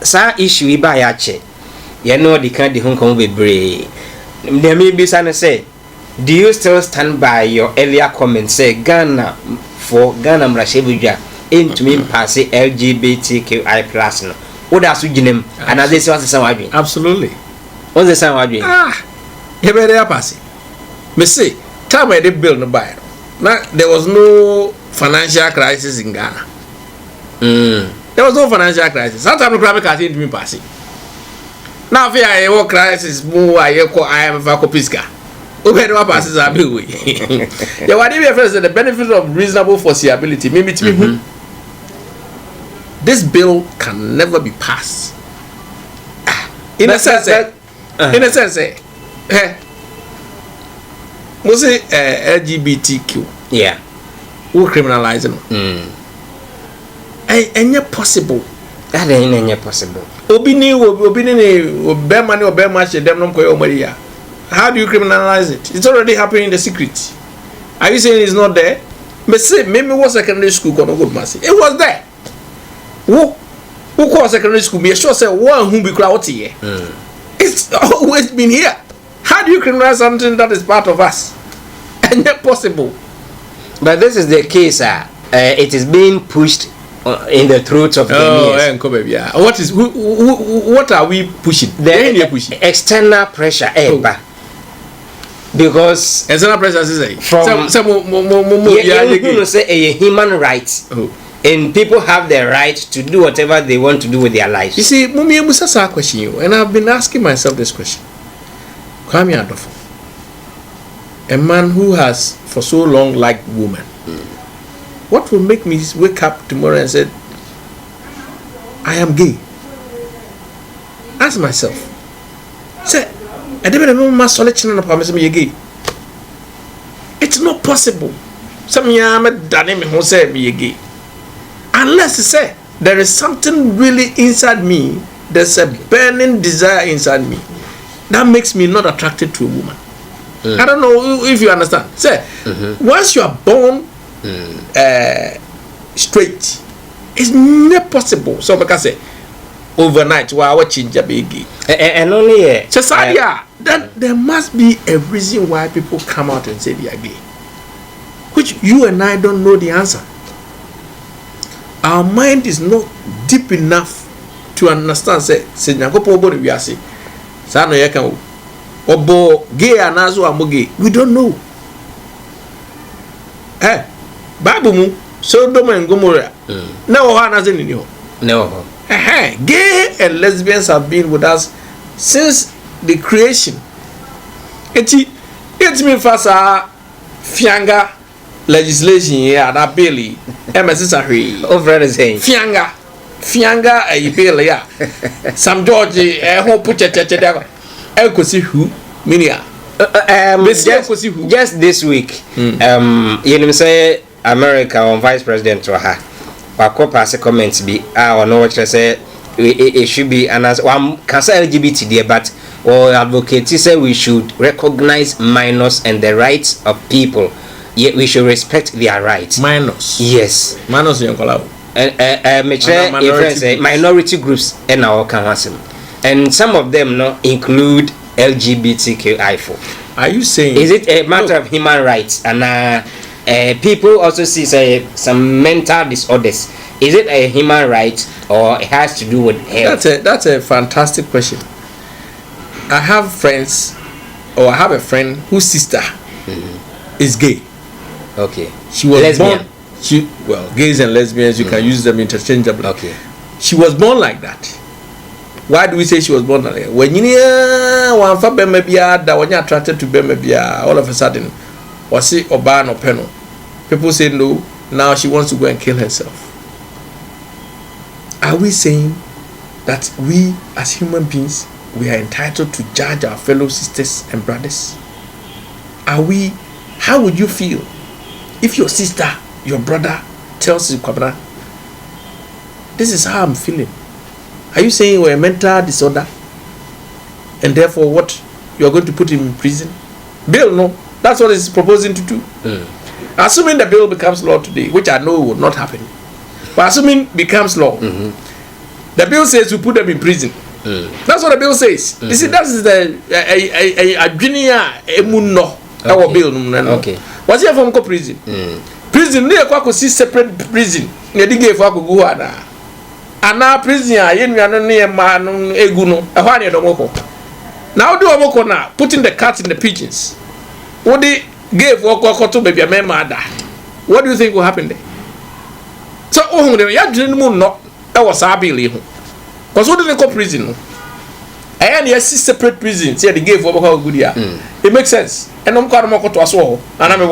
sa issue iba ya che ye no di kan di hon kan bebre dem me bi sa say do you still stand by your earlier comment say Ghana mrashebudwa entumi pass LGBTQI+ no oda so ginem and as they say what's wadwen absolutely what's the sound wadwen you better pass me say time I did bill no buy now there was no financial crisis in Ghana. There was no financial crisis. Sometimes the crime can't even pass it. Now, if I have a crisis, I am a copisca. Okay, no passes are big way. Yeah, what if you the benefit of reasonable foreseeability? Maybe it's me. This bill can never be passed. In a sense, mostly LGBTQ. Yeah. Who criminalize them? And yet possible. That ain't possible. Obini money or bear match them no koyo Maria. How do you criminalize it? It's already happening in the secret. Are you saying it's not there? But say maybe was secondary school kono good mercy. It was there. Who call secondary school? Me sure say one who be crowd here. It's always been here. How do you criminalize something that is part of us? And yet possible. But this is the case, it is being pushed in the throat of the yeah. What are we pushing? The external pressure, because external pressure is from say a human right, and people have the right to do whatever they want to do with their lives. You see, Mummy, a question, and I've been asking myself this question. Kwame Adolfo, a man who has for so long liked women. What will make me wake up tomorrow and say, I am gay? Ask myself. Say, I don't know my selection of me gay. It's not possible. Some young Danny who say me gay. Unless you say there is something really inside me, there's a burning desire inside me that makes me not attracted to a woman. I don't know if you understand. Say, once you are born straight, it's not possible. So because say overnight while watching Jabegi and only that there must be a reason why people come out and say they are gay, which you and I don't know the answer. Our mind is not deep enough to understand. Say Nyangopo body we are say Sano Yakan Obo gay and Azo Amoge. We don't know. Bible Sodom and Gomorrah. No one has any new. No. Gay and lesbians have been with us since the creation. It's me fasa fianga legislation here that Billy MSS over the same fianga a bill ya. Some George who put who minia. Just this week, you know say America on Vice President to her. Wako pass comments be or no what say it should be and as one Nkansah LGBT there, but or advocate say we should recognize minors and the rights of people. Yet we should respect their rights. Minors. Yes. Minors in Kolabo. Minority groups in our council. And some of them no include LGBTQI4. Are you saying is it a matter of human rights and people also see say some mental disorders? Is it a human right or it has to do with health? That's a fantastic question. I have friends, or I have a friend whose sister is gay. Okay. She was lesbian. Born. Gays and lesbians, you can use them interchangeably. Okay. She was born like that. Why do we say she was born like that? When you one for Bemebia, that when you're attracted to Bemebia, all of a sudden, was it Oban or Peno? People say no. Now she wants to go and kill herself. Are we saying that we as human beings we are entitled to judge our fellow sisters and brothers? Are we? How would you feel if your sister, your brother tells you, Kwabena, this is how I'm feeling? Are you saying we're a mental disorder and therefore what you are going to put him in prison? Bill, no. That's what it's proposing to do. Assuming the bill becomes law today, which I know will not happen, but assuming becomes law, The bill says we put them in prison. That's what the bill says. You see, that is the junior emuno our bill. Okay. What's here from prison? Prison near Kwako see separate prison. Near the gate for go ana. And now prison near man eguno. A one year domoko. Now do omoko now, putting the cats in the pigeons. What they gave for Kwako to baby a memada. What do you think will happen there? So oh the ya junior no. That was our bill. Because what didn't go prison? And yes, separate prisons. Yeah, they gave for good year. It makes sense. And I'm going to us all. And I'm a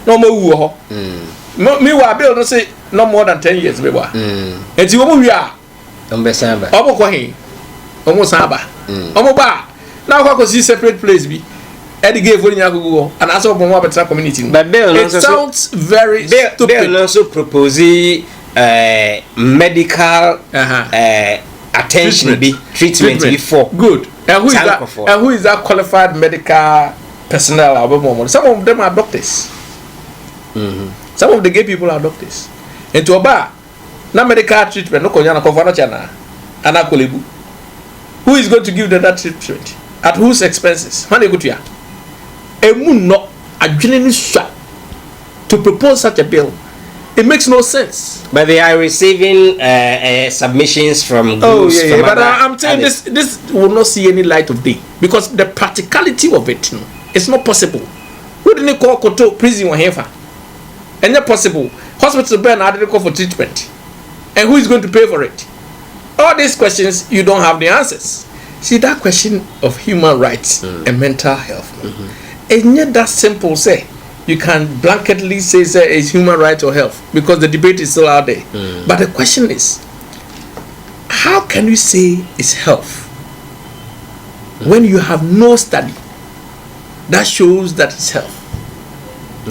no more. Meanwhile, Bill don't say no more than 10 years. And you we are. Almost Saba. Now, how could see separate place be? Eddie gave when you go and also from what community. But Bill, it sounds very stupid. Bill also proposing medical attention treatment before. Good. And who is that? And who is that qualified medical personnel? Some of them are doctors. Some of the gay people are doctors. And to a bar, no medical treatment, no konyana kofana chana, anakolebu. Who is going to give them that treatment? At whose expenses? Money go to ya. No, a genuine shot to propose such a bill. It makes no sense. But they are receiving submissions from groups. From but I'm saying this will not see any light of day because the practicality of it it's not possible. Who didn't call Koto prison or Hefa? And not possible. Hospital burn I didn't call for treatment. And who is going to pay for it? All these questions you don't have the answers. See that question of human rights and mental health. It's not that simple, say. You can blanketly say it's human right or health because the debate is still out there. But the question is, how can you say it's health when you have no study that shows that it's health?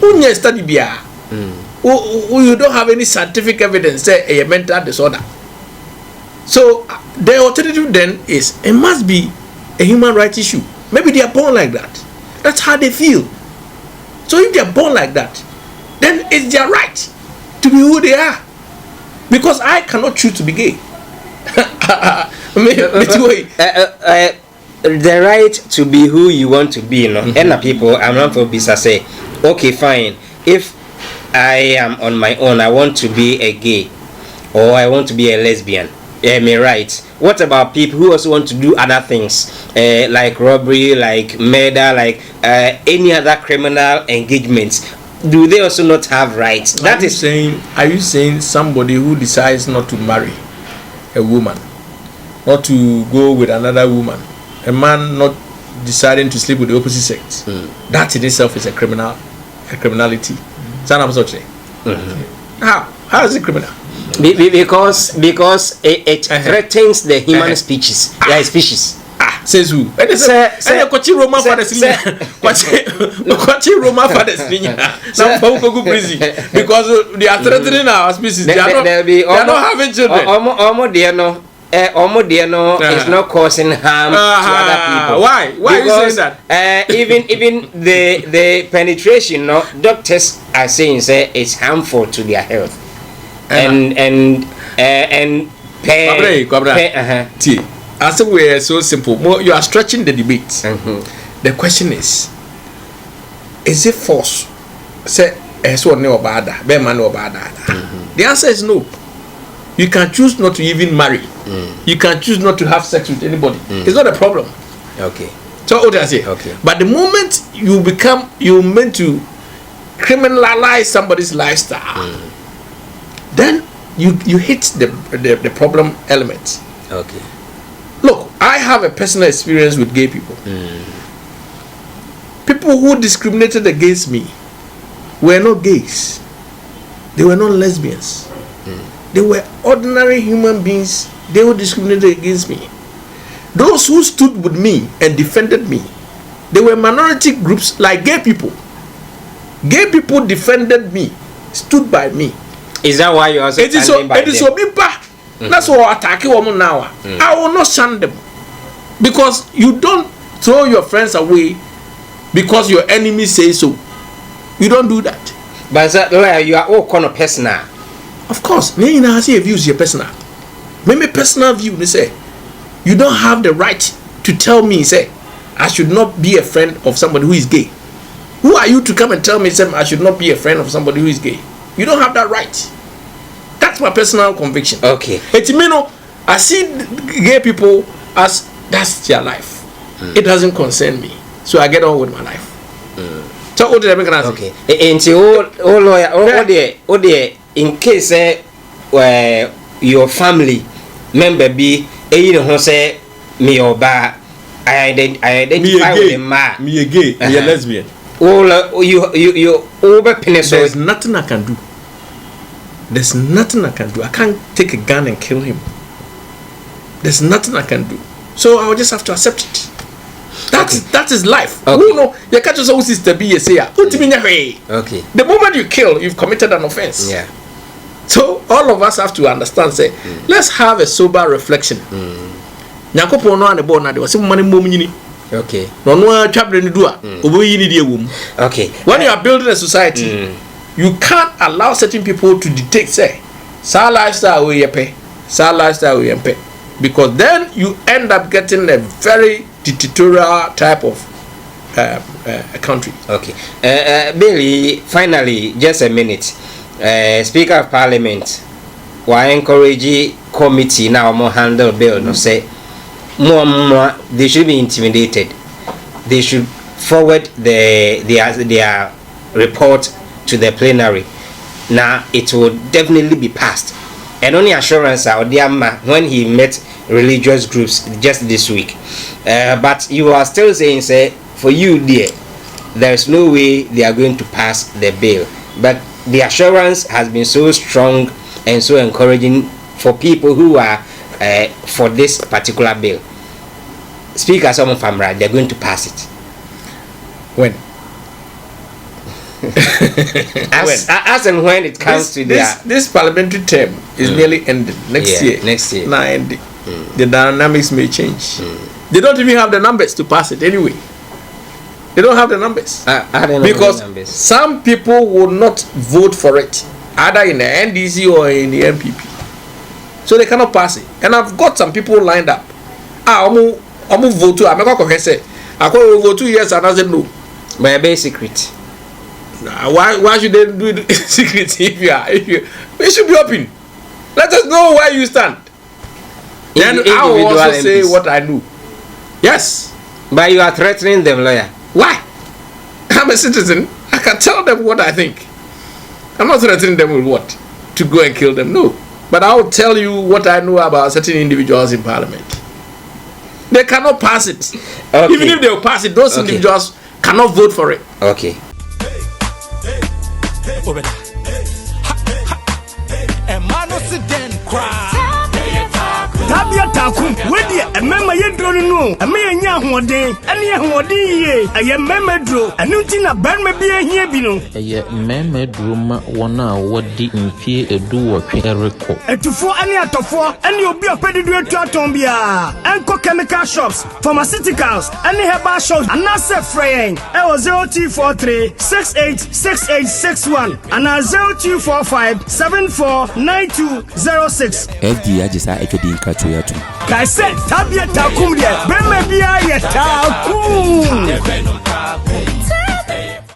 When you study BIA, you don't have any scientific evidence say a mental disorder. So the alternative then is it must be a human rights issue. Maybe they are born like that. That's how they feel. So if they are born like that, then it's their right to be who they are. Because I cannot choose to be gay. The right to be who you want to be, you know. And people, I'm not for business say, okay, fine. If I am on my own, I want to be a gay or I want to be a lesbian. Me right. What about people who also want to do other things like robbery, like murder, like any other criminal engagements? Do they also not have rights? Are you saying somebody who decides not to marry a woman, not to go with another woman, a man not deciding to sleep with the opposite sex, that in itself is a criminality? How is it criminal? Because it threatens the human species. Says who? Kwachi Roma fathers because they are threatening our species. They are not having children. Is not causing harm to other people. Why are you saying that? Even the penetration, doctors are saying it's harmful to their health. I said we are so simple. You are stretching the debate. The question is it false? Say the answer is no. You can choose not to even marry. You can choose not to have sex with anybody. It's not a problem. Okay. So what I say? Okay. But the moment you meant to criminalize somebody's lifestyle, then you hit the problem element. Okay. Look, I have a personal experience with gay people. People who discriminated against me were not gays. They were not lesbians. They were ordinary human beings. They were discriminated against me. Those who stood with me and defended me, they were minority groups like gay people. Gay people defended me, stood by me. Is that why you are standing by them? It is that's why I attack women now. I will not shun them. Because you don't throw your friends away because your enemy says so. You don't do that. But you are all kind of personal. Of course, you know, I see views your personal. Me personal view, they say, you don't have the right to tell me, say, I should not be a friend of somebody who is gay. Who are you to come and tell me, say, I should not be a friend of somebody who is gay? You don't have that right. That's my personal conviction. Okay. I see gay people as that's their life. It doesn't concern me. So I get on with my life. So what did I make an answer? Okay. Lawyer, in case your family member be say me or ba I identify with a man. Me a gay, me a lesbian. You over penis. There's nothing I can do. There's nothing I can do. I can't take a gun and kill him. There's nothing I can do. So I will just have to accept it. That is life. Okay. You know, you can't just always sister be a say. Okay. The moment you kill, you've committed an offense. Yeah. So all of us have to understand. Say, let's have a sober reflection. Nyakopo no ane bo na de wase money mom. Okay. No no twabre ni do a oboyi ni de wom. Okay. When you are building a society, you can't allow certain people to dictate, say, sa lifestyle we pay, sa lifestyle we pay, because then you end up getting a very dictatorial type of country. Okay. Billy, finally, just a minute. Speaker of Parliament, why encourage committee now more handle bill? No say more. They should be intimidated. They should forward their report to the plenary. Now it will definitely be passed. And only assurance out there when he met religious groups just this week. But you are still saying, say, for you, dear, there is no way they are going to pass the bill. But the assurance has been so strong and so encouraging for people who are for this particular bill. Speaker Solomon Famra, they're going to pass it. When? As and when it comes to this parliamentary term is nearly ended next year. Now ending. The dynamics may change. They don't even have the numbers to pass it anyway. They don't have the numbers. I don't know because the numbers. Some people will not vote for it, either in the NDC or in the MPP. So they cannot pass it. And I've got some people lined up. I'm vote to. I'm not going to say. I go vote 2 years and I said no. By a basic secret. Why should they do it secret if you it should be open. Let us know where you stand. Then I will also say what I know. Yes. But you are threatening them, lawyer. Why? I'm a citizen. I can tell them what I think. I'm not threatening them with what? To go and kill them. No. But I will tell you what I know about certain individuals in parliament. They cannot pass it. Okay. Even if they will pass it, those individuals cannot vote for it. Okay. Tabia takum wedi emema yedro no eme enya hoden ene hoden ye aye memedro enu ti na banme bi ehia bi no aye memedro ma wona wodi mfie edu wotwe ereko etufo ane atofo ene obi opedidu etu aton bia enko chemical shops pharmaceuticals ane herbal shops anase freyen e o 0243 686861 ana 0245749206 FD ajisa ekedi nkato ya tu I said tabia takum de bema bia ya takum